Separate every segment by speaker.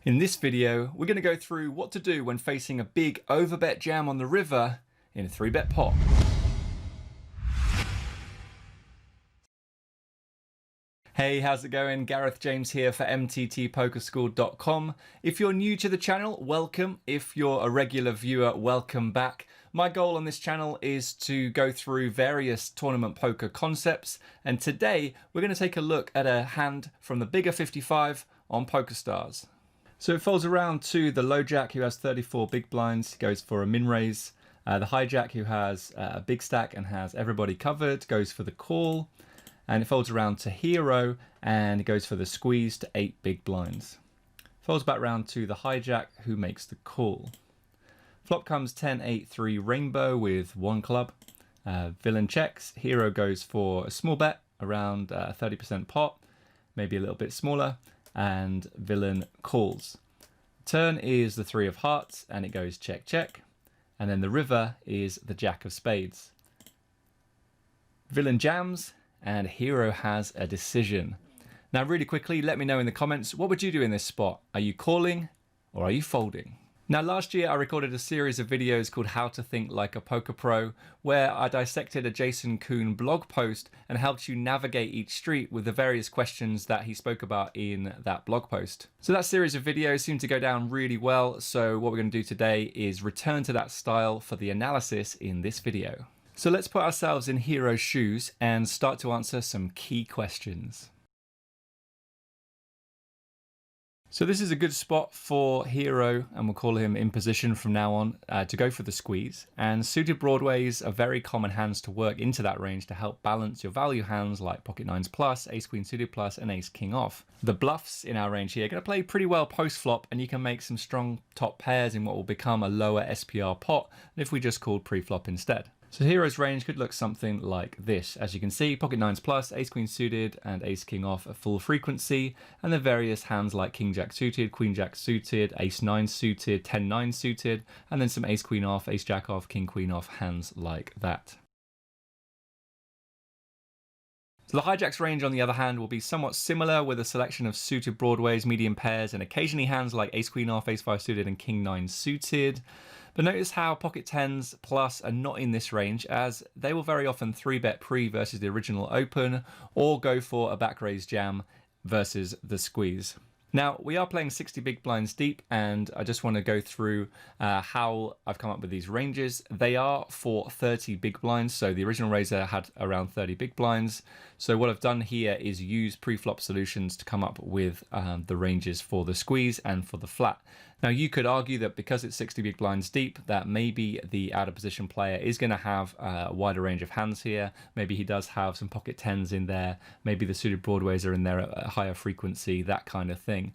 Speaker 1: In this video, we're going to go through what to do when facing a big overbet jam on the river in a 3-bet pot. Hey, how's it going? Gareth James here for mttpokerschool.com. If you're new to the channel, welcome. If you're a regular viewer, welcome back. My goal on this channel is to go through various tournament poker concepts, and today we're going to take a look at a hand from the bigger 55 on PokerStars. So it folds around to the low jack who has 34 big blinds, goes for a min raise. The high jack who has a big stack and has everybody covered goes for the call. And it folds around to hero and it goes for the squeeze to 8 big blinds. Folds back round to the high jack who makes the call. Flop comes 10-8-3 rainbow with 1 club. Villain checks. Hero goes for a small bet around 30% pot, maybe a little bit smaller. And villain calls. Turn is the 3 of hearts and it goes check check, and then the river is the jack of spades. Villain jams and hero has a decision. Now really quickly, let me know in the comments, what would you do in this spot? Are you calling or are you folding? Now last year I recorded a series of videos called How to Think Like a Poker Pro, where I dissected a Jason Kuhn blog post and helped you navigate each street with the various questions that he spoke about in that blog post. So that series of videos seemed to go down really well, so what we're going to do today is return to that style for the analysis in this video. So let's put ourselves in Hero's shoes and start to answer some key questions. So this is a good spot for Hero, and we'll call him in position from now on, to go for the squeeze. And suited broadways are very common hands to work into that range to help balance your value hands like pocket nines plus, ace queen suited plus, and ace king off. The bluffs in our range here are going to play pretty well post flop, and you can make some strong top pairs in what will become a lower SPR pot if we just called pre-flop instead. So Hero's range could look something like this. As you can see, pocket nines plus, ace queen suited, and ace king off at full frequency, and the various hands like king jack suited, queen jack suited, ace nine suited, 10-9 suited, and then some ace queen off, ace jack off, king queen off, hands like that. So the hijack's range, on the other hand, will be somewhat similar, with a selection of suited broadways, medium pairs, and occasionally hands like ace queen off, ace five suited, and king nine suited. But notice how pocket tens plus are not in this range, as they will very often 3-bet pre versus the original open, or go for a back raise jam versus the squeeze. Now, we are playing 60 big blinds deep, and I just want to go through how I've come up with these ranges. They are for 30 big blinds, so the original raiser had around 30 big blinds. So what I've done here is use pre-flop solutions to come up with the ranges for the squeeze and for the flat. Now, you could argue that because it's 60 big blinds deep, that maybe the out of position player is going to have a wider range of hands here. Maybe he does have some pocket tens in there. Maybe the suited broadways are in there at a higher frequency, that kind of thing.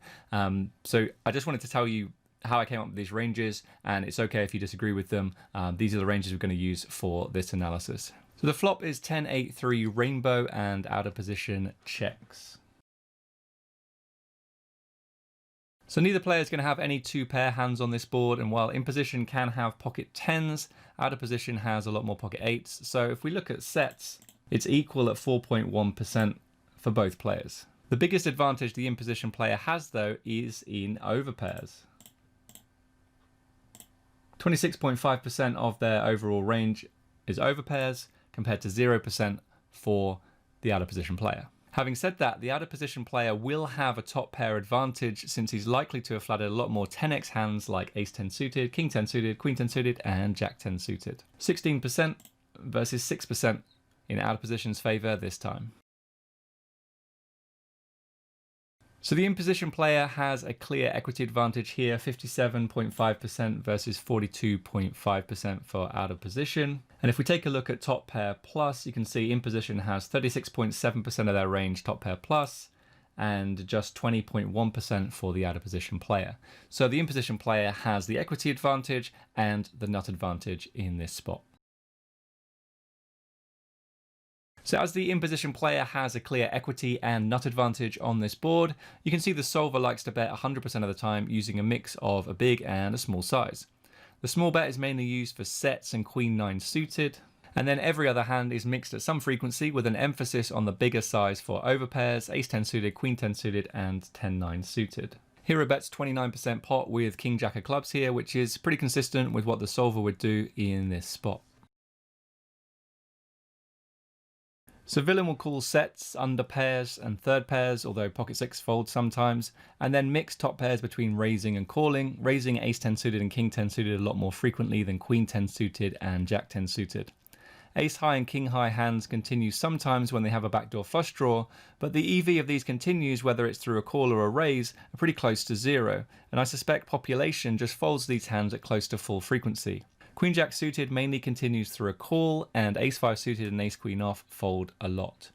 Speaker 1: So I just wanted to tell you how I came up with these ranges, and it's okay if you disagree with them. These are the ranges we're going to use for this analysis. So the flop is 10-8-3 rainbow and out of position checks. So neither player is going to have any 2-pair hands on this board, and while in position can have pocket tens, out of position has a lot more pocket eights. So if we look at sets, it's equal at 4.1% for both players. The biggest advantage the in position player has, though, is in overpairs. 26.5% of their overall range is overpairs, compared to 0% for the out of position player. Having said that, the out of position player will have a top pair advantage, since he's likely to have flatted a lot more 10x hands like ace 10 suited, king 10 suited, queen 10 suited, and jack 10 suited. 16% versus 6% in out of position's favor this time. So the in-position player has a clear equity advantage here, 57.5% versus 42.5% for out of position. And if we take a look at top pair plus, you can see in-position has 36.7% of their range top pair plus, and just 20.1% for the out of position player. So the in-position player has the equity advantage and the nut advantage in this spot. So as the in-position player has a clear equity and nut advantage on this board, you can see the solver likes to bet 100% of the time using a mix of a big and a small size. The small bet is mainly used for sets and queen 9 suited, and then every other hand is mixed at some frequency with an emphasis on the bigger size for overpairs, ace 10 suited, queen 10 suited, and 10-9 suited. Hero bets 29% pot with king jack of clubs here, which is pretty consistent with what the solver would do in this spot. So villain will call sets, under pairs and third pairs, although pocket six folds sometimes, and then mix top pairs between raising and calling, raising ace 10 suited and king 10 suited a lot more frequently than queen 10 suited and jack 10 suited. Ace high and king high hands continue sometimes when they have a backdoor flush draw, but the EV of these continues, whether it's through a call or a raise, are pretty close to zero, and I suspect population just folds these hands at close to full frequency. Queen jack suited mainly continues through a call, and ace 5 suited and ace queen off fold a lot.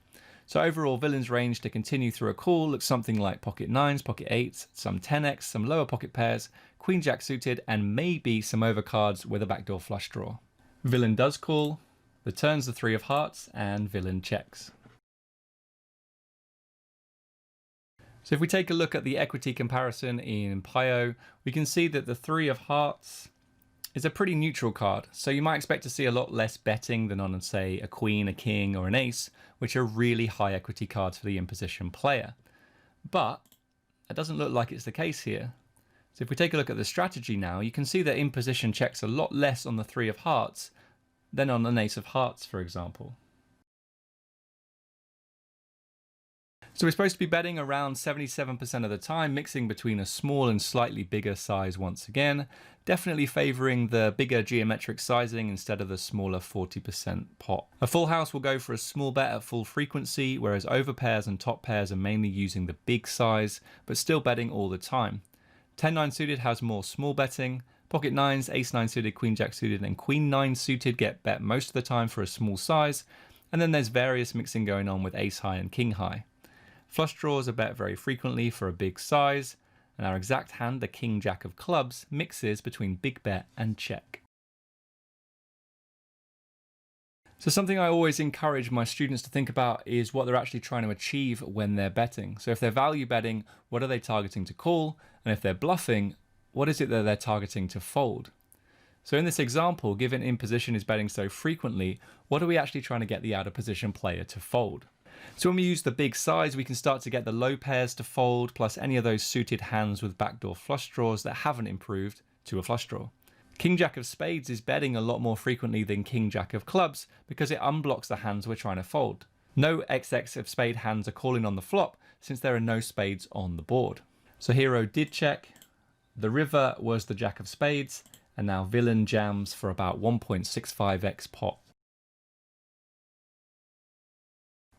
Speaker 1: So overall, villain's range to continue through a call looks something like pocket 9s, pocket 8s, some 10x, some lower pocket pairs, queen jack suited, and maybe some overcards with a backdoor flush draw. Villain does call, returns the 3 of hearts, and villain checks. So if we take a look at the equity comparison in PIO, we can see that the 3 of hearts is a pretty neutral card, so you might expect to see a lot less betting than on, say, a queen, a king, or an ace, which are really high equity cards for the in-position player. But it doesn't look like it's the case here. So if we take a look at the strategy now, you can see that in-position checks a lot less on the 3 of hearts than on an ace of hearts, for example. So we're supposed to be betting around 77% of the time, mixing between a small and slightly bigger size once again, definitely favouring the bigger geometric sizing instead of the smaller 40% pot. A full house will go for a small bet at full frequency, whereas overpairs and top pairs are mainly using the big size, but still betting all the time. 10-9 suited has more small betting, pocket 9s, ace 9 suited, queen jack suited, and queen 9 suited get bet most of the time for a small size, and then there's various mixing going on with ace high and king high. Flush draws are bet very frequently for a big size, and our exact hand, the king jack of clubs, mixes between big bet and check. So something I always encourage my students to think about is what they're actually trying to achieve when they're betting. So if they're value betting, what are they targeting to call? And if they're bluffing, what is it that they're targeting to fold? So in this example, given in position is betting so frequently, what are we actually trying to get the out of position player to fold? So when we use the big size, we can start to get the low pairs to fold, plus any of those suited hands with backdoor flush draws that haven't improved to a flush draw. King jack of spades is betting a lot more frequently than king jack of clubs because it unblocks the hands we're trying to fold. No XX of spade hands are calling on the flop since there are no spades on the board. So hero did check, the river was the jack of spades, and now villain jams for about 1.65x pot.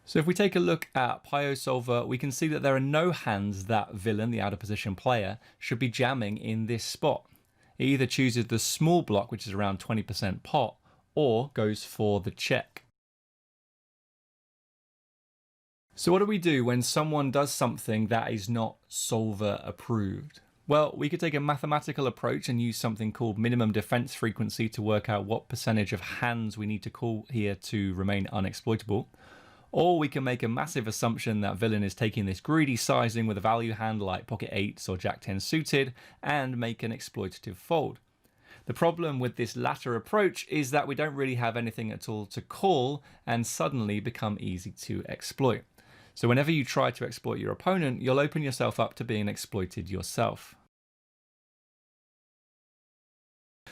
Speaker 1: So if we take a look at PIOSolver, we can see that there are no hands that villain, the out of position player, should be jamming in this spot. It either chooses the small block, which is around 20% pot, or goes for the check. So what do we do when someone does something that is not solver approved? Well, we could take a mathematical approach and use something called minimum defense frequency to work out what percentage of hands we need to call here to remain unexploitable. Or we can make a massive assumption that villain is taking this greedy sizing with a value hand like pocket 8s or jack 10 suited and make an exploitative fold. The problem with this latter approach is that we don't really have anything at all to call and suddenly become easy to exploit. So whenever you try to exploit your opponent, you'll open yourself up to being exploited yourself.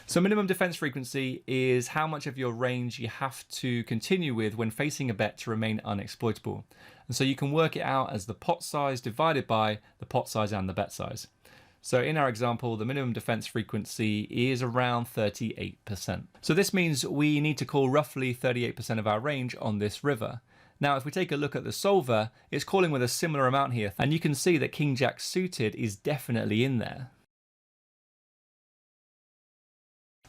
Speaker 1: So minimum defense frequency is how much of your range you have to continue with when facing a bet to remain unexploitable. And so you can work it out as the pot size divided by the pot size and the bet size. So in our example, the minimum defense frequency is around 38%. So this means we need to call roughly 38% of our range on this river. Now, if we take a look at the solver, it's calling with a similar amount here, and you can see that king jack suited is definitely in there.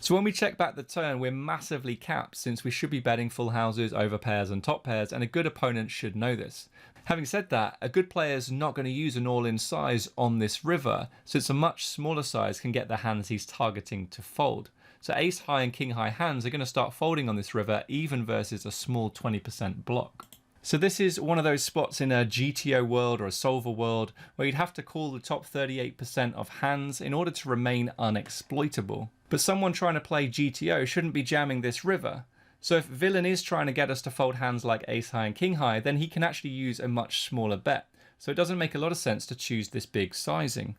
Speaker 1: So when we check back the turn, we're massively capped since we should be betting full houses, over pairs and top pairs, and a good opponent should know this. Having said that, a good player is not going to use an all-in size on this river, since a much smaller size can get the hands he's targeting to fold. So ace high and king high hands are going to start folding on this river even versus a small 20% block. So this is one of those spots in a GTO world or a solver world where you'd have to call the top 38% of hands in order to remain unexploitable. But someone trying to play GTO shouldn't be jamming this river. So if villain is trying to get us to fold hands like ace high and king high, then he can actually use a much smaller bet. So it doesn't make a lot of sense to choose this big sizing.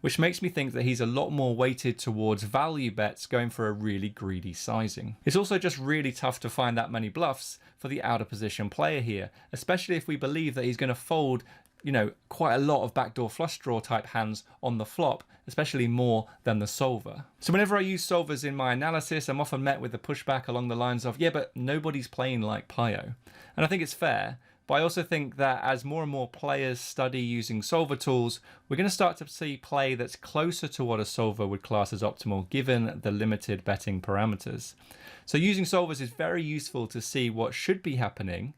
Speaker 1: which makes me think that he's a lot more weighted towards value bets, going for a really greedy sizing. It's also just really tough to find that many bluffs for the out of position player here, especially if we believe that he's going to fold, you know, quite a lot of backdoor flush draw type hands on the flop, especially more than the solver. So whenever I use solvers in my analysis, I'm often met with the pushback along the lines of, yeah, but nobody's playing like Pio. And I think it's fair. But I also think that as more and more players study using solver tools, we're going to start to see play that's closer to what a solver would class as optimal given the limited betting parameters. So using solvers is very useful to see what should be happening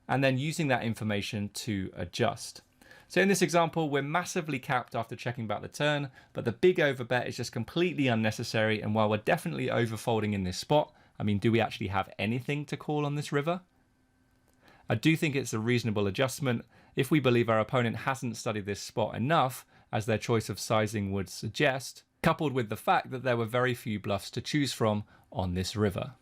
Speaker 1: and then using that information to adjust. So in this example, we're massively capped after checking back the turn, but the big overbet is just completely unnecessary. And while we're definitely overfolding in this spot, I mean, do we actually have anything to call on this river? I do think it's a reasonable adjustment if we believe our opponent hasn't studied this spot enough, as their choice of sizing would suggest, coupled with the fact that there were very few bluffs to choose from on this river.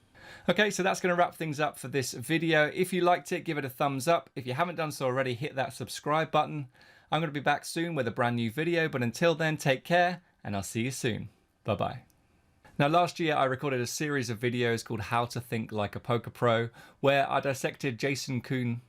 Speaker 1: Okay, so that's going to wrap things up for this video. If you liked it, give it a thumbs up. If you haven't done so already, hit that subscribe button. I'm going to be back soon with a brand new video, but until then, take care, and I'll see you soon. Bye-bye. Now, last year I recorded a series of videos called How to Think Like a Poker Pro, where I dissected Jason Kuhn.